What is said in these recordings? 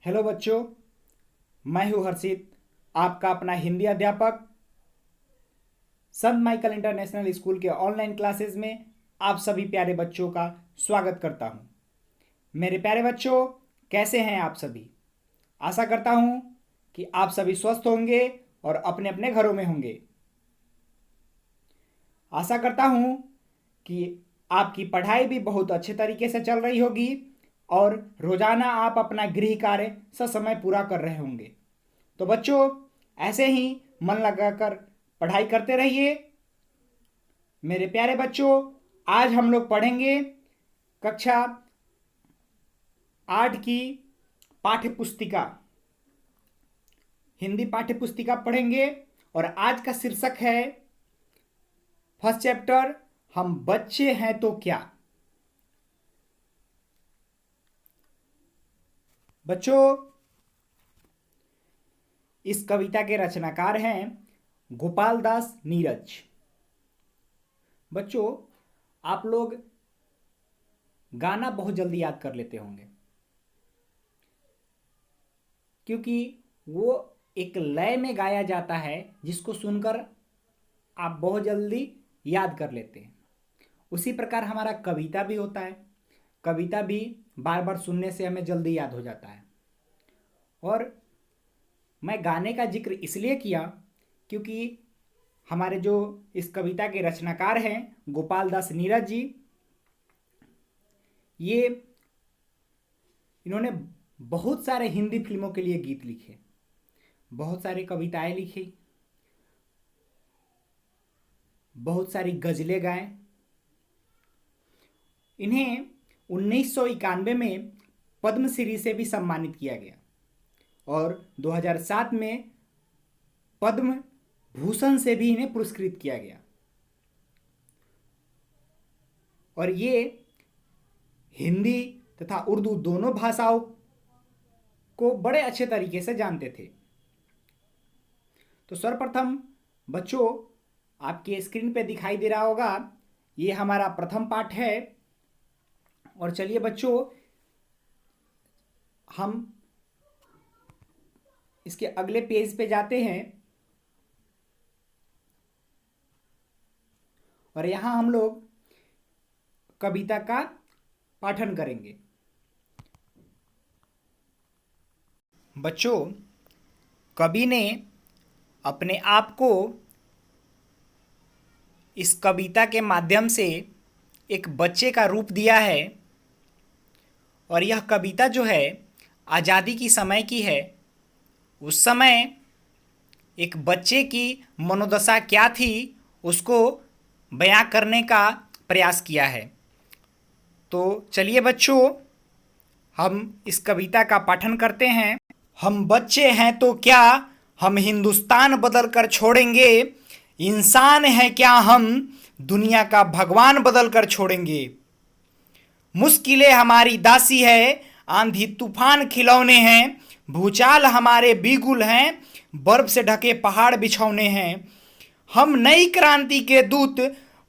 Hello बच्चों, मैं हूं हर्षित, आपका अपना हिंदी अध्यापक। संत माइकल इंटरनेशनल स्कूल के ऑनलाइन क्लासेस में आप सभी प्यारे बच्चों का स्वागत करता हूं। मेरे प्यारे बच्चों, कैसे हैं आप सभी? आशा करता हूं कि आप सभी स्वस्थ होंगे और अपने अपने घरों में होंगे। आशा करता हूं कि आपकी पढ़ाई भी बहुत अच्छे तरीके से चल रही होगी और रोजाना आप अपना गृह कार्य ससमय पूरा कर रहे होंगे। तो बच्चों, ऐसे ही मन लगाकर पढ़ाई करते रहिए। मेरे प्यारे बच्चों, आज हम लोग पढ़ेंगे कक्षा 8 की पाठ्य पुस्तिका, हिंदी पाठ्य पुस्तिका पढ़ेंगे। और आज का शीर्षक है फर्स्ट चैप्टर, हम बच्चे हैं तो क्या। बच्चों, इस कविता के रचनाकार हैं गोपाल दास नीरज। बच्चों, आप लोग गाना बहुत जल्दी याद कर लेते होंगे क्योंकि वो एक लय में गाया जाता है जिसको सुनकर आप बहुत जल्दी याद कर लेते हैं। उसी प्रकार हमारा कविता भी होता है। कविता भी बार बार सुनने से हमें जल्दी याद हो जाता है। और मैं गाने का जिक्र इसलिए किया क्योंकि हमारे जो इस कविता के रचनाकार हैं गोपाल दास नीरज जी, इन्होंने बहुत सारे हिंदी फिल्मों के लिए गीत लिखे, बहुत सारी कविताएं लिखी, बहुत सारी गजलें गाए। इन्हें 1991 में पद्मश्री से भी सम्मानित किया गया और 2007 में पद्म भूषण से भी इन्हें पुरस्कृत किया गया। और ये हिंदी तथा उर्दू दोनों भाषाओं को बड़े अच्छे तरीके से जानते थे। तो सर्वप्रथम बच्चों, आपके स्क्रीन पे दिखाई दे रहा होगा, ये हमारा प्रथम पाठ है। और चलिए बच्चों, हम इसके अगले पेज पे जाते हैं और यहां हम लोग कविता का पाठन करेंगे। बच्चों, कवि ने अपने आप को इस कविता के माध्यम से एक बच्चे का रूप दिया है। और यह कविता जो है आज़ादी की समय की है। उस समय एक बच्चे की मनोदशा क्या थी उसको बयां करने का प्रयास किया है। तो चलिए बच्चों, हम इस कविता का पाठन करते हैं। हम बच्चे हैं तो क्या, हम हिंदुस्तान बदल कर छोड़ेंगे। इंसान है क्या हम, दुनिया का भगवान बदल कर छोड़ेंगे। मुश्किलें हमारी दासी है, आंधी तूफान खिलौने हैं। भूचाल हमारे बिगुल हैं, बर्फ से ढके पहाड़ बिछौने हैं। हम नई क्रांति के दूत,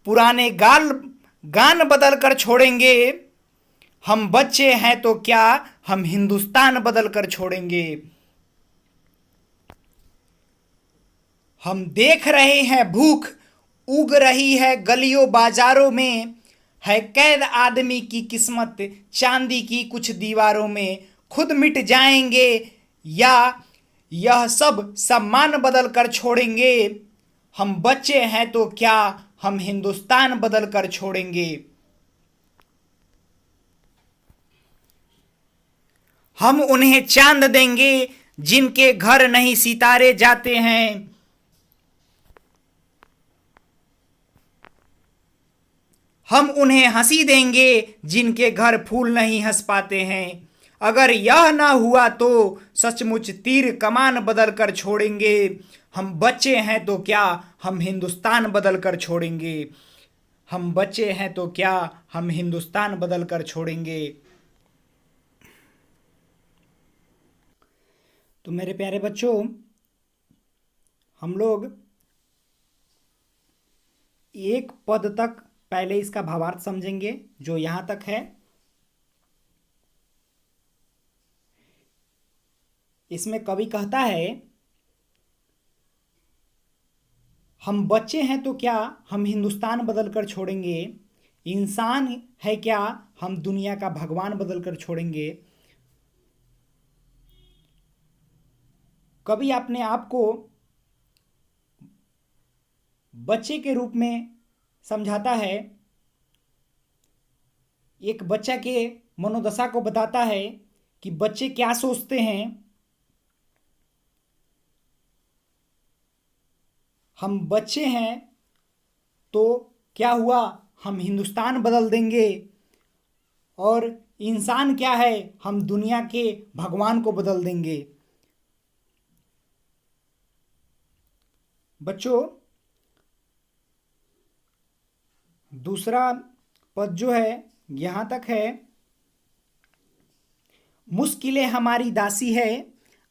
पुराने गान बदल कर छोड़ेंगे। हम बच्चे हैं तो क्या, हम हिंदुस्तान बदल कर छोड़ेंगे। हम देख रहे हैं भूख उग रही है गलियों बाजारों में। है कैद आदमी की किस्मत चांदी की कुछ दीवारों में। खुद मिट जाएंगे या यह सब सम्मान बदल कर छोड़ेंगे। हम बच्चे हैं तो क्या, हम हिंदुस्तान बदल कर छोड़ेंगे। हम उन्हें चांद देंगे जिनके घर नहीं सितारे जाते हैं। हम उन्हें हंसी देंगे जिनके घर फूल नहीं हंस पाते हैं। अगर यह ना हुआ तो सचमुच तीर कमान बदल कर छोड़ेंगे। हम बच्चे हैं तो क्या, हम हिंदुस्तान बदल कर छोड़ेंगे। हम बच्चे हैं तो क्या, हम हिंदुस्तान बदल कर छोड़ेंगे। तो मेरे प्यारे बच्चों, हम लोग एक पद तक पहले इसका भावार्थ समझेंगे जो यहां तक है। इसमें कवि कहता है, हम बच्चे हैं तो क्या हम हिंदुस्तान बदल कर छोड़ेंगे, इंसान है क्या हम दुनिया का भगवान बदल कर छोड़ेंगे। कवि अपने आप को बच्चे के रूप में समझाता है, एक बच्चा के मनोदशा को बताता है कि बच्चे क्या सोचते हैं। हम बच्चे हैं तो क्या हुआ, हम हिंदुस्तान बदल देंगे, और इंसान क्या है, हम दुनिया के भगवान को बदल देंगे। बच्चों, दूसरा पद जो है यहाँ तक है, मुश्किलें हमारी दासी है,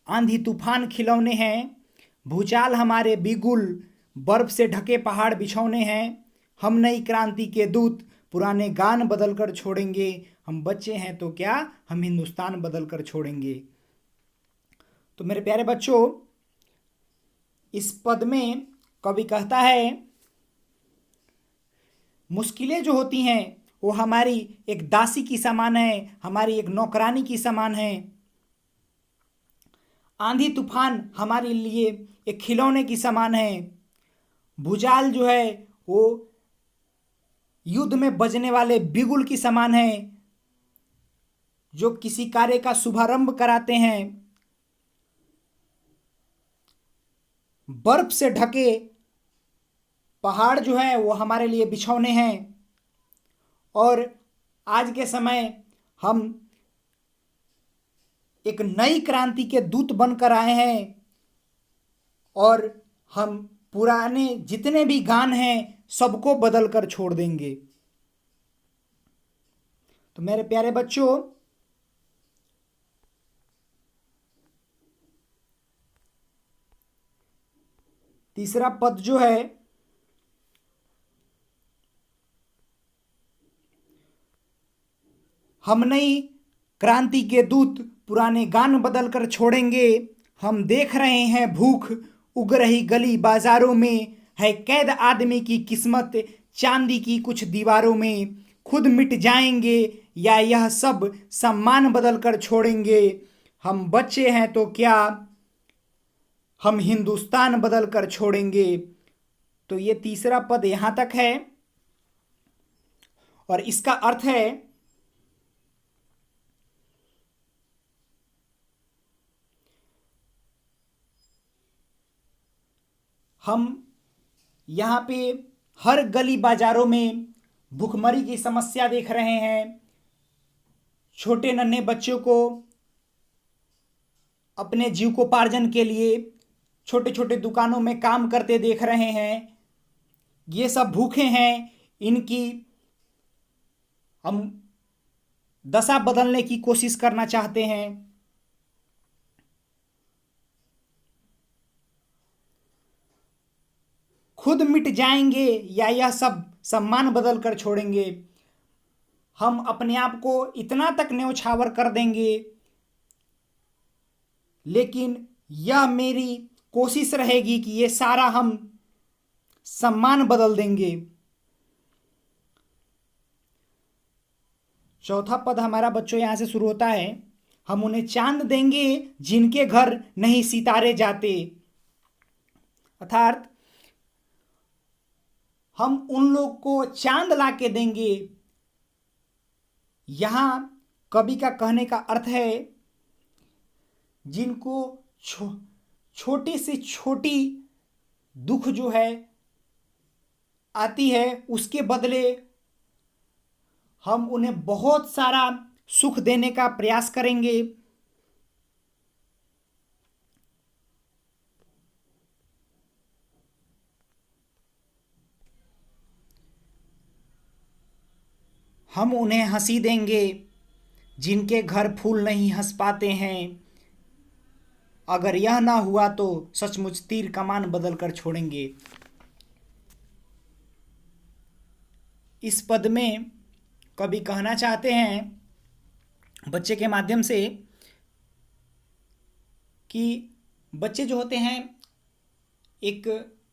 आंधी तूफान खिलौने हैं, भूचाल हमारे बिगुल, बर्फ से ढके पहाड़ बिछौने हैं, हम नई क्रांति के दूत, पुराने गान बदल कर छोड़ेंगे, हम बच्चे हैं तो क्या हम हिंदुस्तान बदल कर छोड़ेंगे। तो मेरे प्यारे बच्चों, इस पद में कवि कहता है, मुश्किलें जो होती हैं वो हमारी एक दासी की समान है, हमारी एक नौकरानी की समान है। आंधी तूफान हमारे लिए एक खिलौने की समान है। भूचाल जो है वो युद्ध में बजने वाले बिगुल की समान है, जो किसी कार्य का शुभारंभ कराते हैं। बर्फ से ढके पहाड़ जो है वो हमारे लिए बिछौने हैं। और आज के समय हम एक नई क्रांति के दूत बनकर आए हैं, और हम पुराने जितने भी गान हैं सबको बदल कर छोड़ देंगे। तो मेरे प्यारे बच्चों, तीसरा पद जो है, हम नई क्रांति के दूत पुराने गान बदल कर छोड़ेंगे, हम देख रहे हैं भूख उग रही गली बाजारों में, है कैद आदमी की किस्मत चांदी की कुछ दीवारों में, खुद मिट जाएंगे या यह सब सम्मान बदल कर छोड़ेंगे, हम बच्चे हैं तो क्या हम हिंदुस्तान बदल कर छोड़ेंगे। तो ये तीसरा पद यहां तक है, और इसका अर्थ है, हम यहाँ पे हर गली बाजारों में भुखमरी की समस्या देख रहे हैं, छोटे नन्हे बच्चों को अपने जीविकोपार्जन के लिए छोटे छोटे दुकानों में काम करते देख रहे हैं। ये सब भूखे हैं, इनकी हम दशा बदलने की कोशिश करना चाहते हैं। खुद मिट जाएंगे या यह सब सम्मान बदल कर छोड़ेंगे, हम अपने आप को इतना तक न्यौछावर कर देंगे, लेकिन यह मेरी कोशिश रहेगी कि ये सारा हम सम्मान बदल देंगे। चौथा पद हमारा बच्चों यहां से शुरू होता है, हम उन्हें चांद देंगे जिनके घर नहीं सितारे जाते। अर्थात हम उन लोग को चांद ला के देंगे। यहां कवि का कहने का अर्थ है, जिनको छोटी से छोटी दुख जो है आती है, उसके बदले हम उन्हें बहुत सारा सुख देने का प्रयास करेंगे। हम उन्हें हंसी देंगे जिनके घर फूल नहीं हंस पाते हैं, अगर यह ना हुआ तो सचमुच तीर कमान बदल कर छोड़ेंगे। इस पद में कवि कहना चाहते हैं बच्चे के माध्यम से कि बच्चे जो होते हैं एक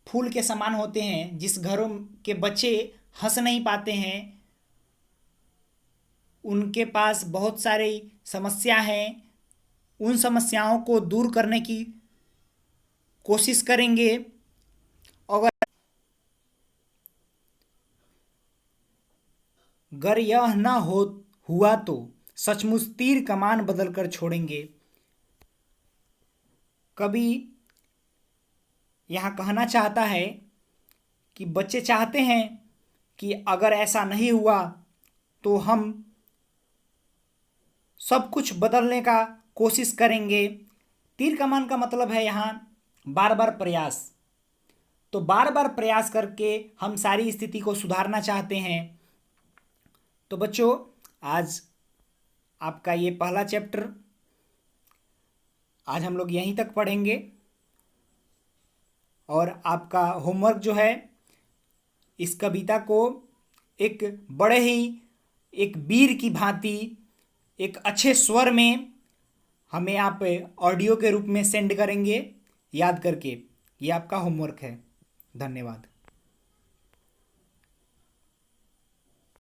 फूल के समान होते हैं। जिस घरों के बच्चे हंस नहीं पाते हैं, उनके पास बहुत सारी समस्या हैं, उन समस्याओं को दूर करने की कोशिश करेंगे। अगर यह न हो हुआ तो सचमुच तीर कमान बदल कर छोड़ेंगे। कवि यहाँ कहना चाहता है कि बच्चे चाहते हैं कि अगर ऐसा नहीं हुआ तो हम सब कुछ बदलने का कोशिश करेंगे। तीर कमान का मतलब है यहाँ बार बार प्रयास। तो बार बार प्रयास करके हम सारी स्थिति को सुधारना चाहते हैं। तो बच्चों, आज आपका ये पहला चैप्टर आज हम लोग यहीं तक पढ़ेंगे और आपका होमवर्क जो है, इस कविता को एक बड़े ही एक वीर की भांति एक अच्छे स्वर में हमें आप ऑडियो के रूप में सेंड करेंगे याद करके। ये आपका होमवर्क है। धन्यवाद।